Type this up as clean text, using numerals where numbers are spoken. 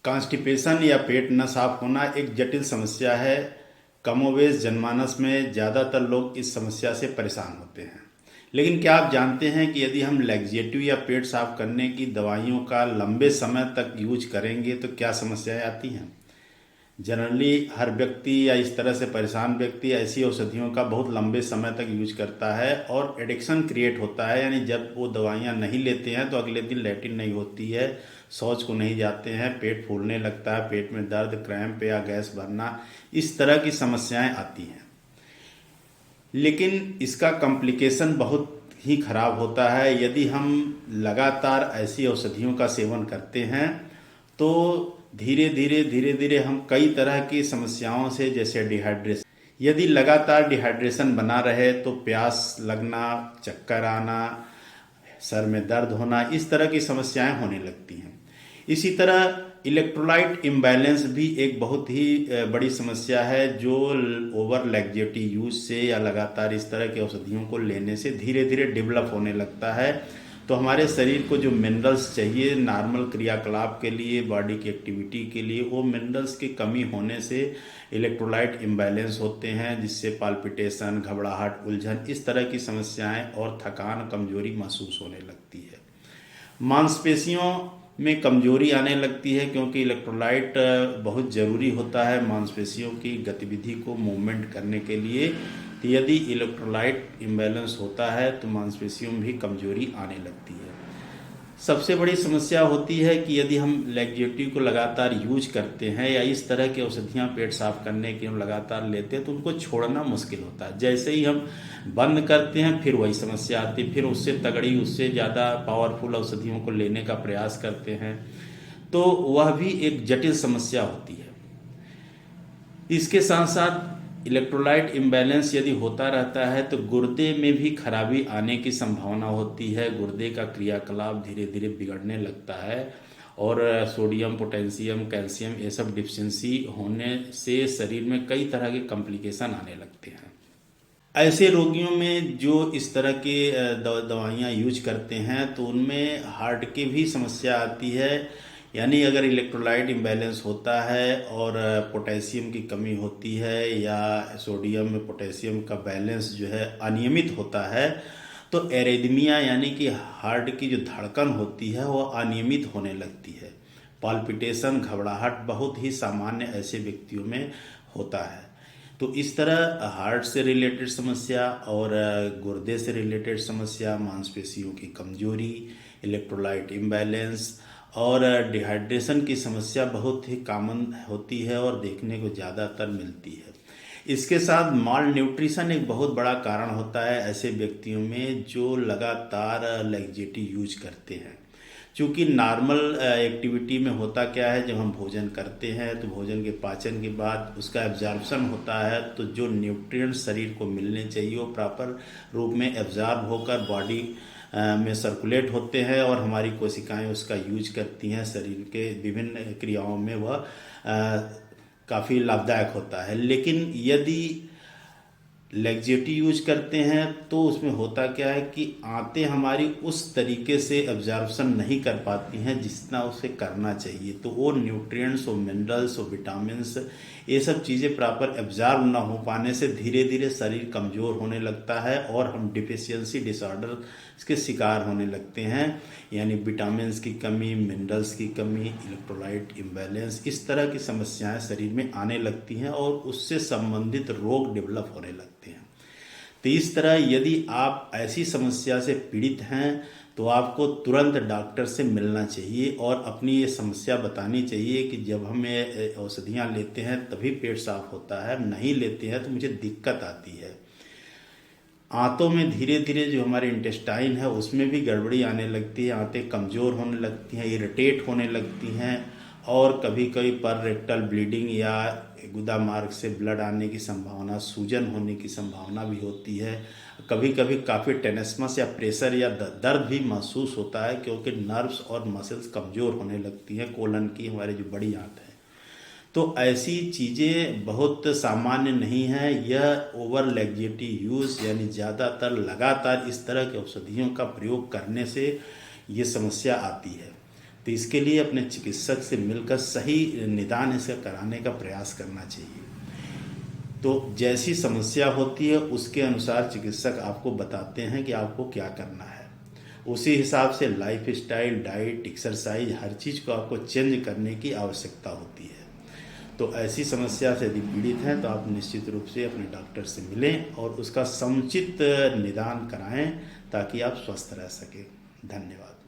Constipation या पेट न साफ होना एक जटिल समस्या है। कमोबेश जनमानस में ज़्यादातर लोग इस समस्या से परेशान होते हैं। लेकिन क्या आप जानते हैं कि यदि हम लैक्सेटिव या पेट साफ करने की दवाइयों का लंबे समय तक यूज करेंगे तो क्या समस्याएं आती हैं। जनरली हर व्यक्ति या इस तरह से परेशान व्यक्ति ऐसी औषधियों का बहुत लंबे समय तक यूज करता है और एडिक्शन क्रिएट होता है। यानी जब वो दवाइयाँ नहीं लेते हैं तो अगले दिन लैट्रिन नहीं होती है, शौच को नहीं जाते हैं, पेट फूलने लगता है, पेट में दर्द, क्रैम्प या गैस भरना, इस तरह की समस्याएं आती हैं। लेकिन इसका कॉम्प्लिकेशन बहुत ही खराब होता है। यदि हम लगातार ऐसी औषधियों का सेवन करते हैं तो धीरे धीरे हम कई तरह की समस्याओं से, जैसे डिहाइड्रेशन, यदि लगातार डिहाइड्रेशन बना रहे तो प्यास लगना, चक्कर आना, सर में दर्द होना, इस तरह की समस्याएं होने लगती हैं। इसी तरह इलेक्ट्रोलाइट इम्बैलेंस भी एक बहुत ही बड़ी समस्या है जो ओवर लैक्सेटिव यूज से या लगातार इस तरह की औषधियों को लेने से धीरे धीरे डेवलप होने लगता है। तो हमारे शरीर को जो मिनरल्स चाहिए नॉर्मल क्रियाकलाप के लिए, बॉडी की एक्टिविटी के लिए, वो मिनरल्स की कमी होने से इलेक्ट्रोलाइट इम्बैलेंस होते हैं, जिससे पाल्पिटेशन, घबराहट, उलझन, इस तरह की समस्याएं और थकान, कमजोरी महसूस होने लगती है। मांसपेशियों में कमजोरी आने लगती है क्योंकि इलेक्ट्रोलाइट बहुत ज़रूरी होता है मांसपेशियों की गतिविधि को मूवमेंट करने के लिए। तो यदि इलेक्ट्रोलाइट इम्बैलेंस होता है तो मांसपेशियों में भी कमजोरी आने लगती है। सबसे बड़ी समस्या होती है कि यदि हम लैक्सेटिव को लगातार यूज करते हैं या इस तरह की औषधियाँ पेट साफ करने की हम लगातार लेते हैं तो उनको छोड़ना मुश्किल होता है। जैसे ही हम बंद करते हैं फिर वही समस्या आती है, फिर उससे तगड़ी, उससे ज़्यादा पावरफुल औषधियों को लेने का प्रयास करते हैं, तो वह भी एक जटिल समस्या होती है। इसके साथ साथ इलेक्ट्रोलाइट इम्बैलेंस यदि होता रहता है तो गुर्दे में भी खराबी आने की संभावना होती है। गुर्दे का क्रियाकलाप धीरे धीरे बिगड़ने लगता है और सोडियम, पोटेशियम, कैल्शियम, ये सब डिफिशिएंसी होने से शरीर में कई तरह के कॉम्प्लिकेशन आने लगते हैं। ऐसे रोगियों में जो इस तरह के दवाइयाँ यूज करते हैं तो उनमें हार्ट की भी समस्या आती है। यानी अगर इलेक्ट्रोलाइट इम्बैलेंस होता है और पोटेशियम की कमी होती है या सोडियम में पोटेशियम का बैलेंस जो है अनियमित होता है तो एरिथमिया यानी कि हार्ट की जो धड़कन होती है वो अनियमित होने लगती है। पाल्पिटेशन, घबराहट बहुत ही सामान्य ऐसे व्यक्तियों में होता है। तो इस तरह हार्ट से रिलेटेड समस्या और गुर्दे से रिलेटेड समस्या, मांसपेशियों की कमजोरी, इलेक्ट्रोलाइट इम्बैलेंस और डिहाइड्रेशन की समस्या बहुत ही कॉमन होती है और देखने को ज़्यादातर मिलती है। इसके साथ माल न्यूट्रिशन एक बहुत बड़ा कारण होता है ऐसे व्यक्तियों में जो लगातार लैक्सेटिव यूज करते हैं। क्योंकि नॉर्मल एक्टिविटी में होता क्या है, जब हम भोजन करते हैं तो भोजन के पाचन के बाद उसका एब्जॉर्प्शन होता है, तो जो न्यूट्रिएंट्स शरीर को मिलने चाहिए वो प्रॉपर रूप में एब्जॉर्ब होकर बॉडी में सर्कुलेट होते हैं और हमारी कोशिकाएं उसका यूज करती हैं। शरीर के विभिन्न क्रियाओं में वह काफ़ी लाभदायक होता है। लेकिन यदि लैक्सेटिव यूज करते हैं तो उसमें होता क्या है कि आंतें हमारी उस तरीके से एब्जॉर्प्शन नहीं कर पाती हैं जितना उसे करना चाहिए। तो वो न्यूट्रिएंट्स, वो मिनरल्स, वो विटामिन्स, ये सब चीज़ें प्रॉपर एब्जॉर्ब ना हो पाने से धीरे धीरे शरीर कमज़ोर होने लगता है और हम डिफिशियंसी डिसऑर्डर के शिकार होने लगते हैं। यानी विटामिन्स की कमी, मिनरल्स की कमी, इलेक्ट्रोलाइट इम्बैलेंस, इस तरह की समस्याएं शरीर में आने लगती हैं और उससे संबंधित रोग डेवलप होने लगते हैं। तो इस तरह यदि आप ऐसी समस्या से पीड़ित हैं तो आपको तुरंत डॉक्टर से मिलना चाहिए और अपनी ये समस्या बतानी चाहिए कि जब हम ये औषधियाँ लेते हैं तभी पेट साफ होता है, नहीं लेते हैं तो मुझे दिक्कत आती है। आंतों में धीरे धीरे जो हमारे इंटेस्टाइन है उसमें भी गड़बड़ी आने लगती है, आंतें कमज़ोर होने लगती हैं, इरिटेट होने लगती हैं और कभी कभी पर रेक्टल ब्लीडिंग या गुदा मार्ग से ब्लड आने की संभावना, सूजन होने की संभावना भी होती है। कभी कभी काफ़ी टेनेस्मस या प्रेशर या दर्द भी महसूस होता है क्योंकि नर्व्स और मसल्स कमज़ोर होने लगती हैं कोलन की, हमारे जो बड़ी आंत है। तो ऐसी चीज़ें बहुत सामान्य नहीं है। यह ओवर लैक्सेटिव यूज़ यानी ज़्यादातर लगातार इस तरह के औषधियों का प्रयोग करने से ये समस्या आती है। तो इसके लिए अपने चिकित्सक से मिलकर सही निदान इसे कराने का प्रयास करना चाहिए। तो जैसी समस्या होती है उसके अनुसार चिकित्सक आपको बताते हैं कि आपको क्या करना है। उसी हिसाब से लाइफ स्टाइल, डाइट, एक्सरसाइज, हर चीज़ को आपको चेंज करने की आवश्यकता होती है। तो ऐसी समस्या से यदि पीड़ित हैं तो आप निश्चित रूप से अपने डॉक्टर से मिलें और उसका समुचित निदान कराएं ताकि आप स्वस्थ रह सकें। धन्यवाद।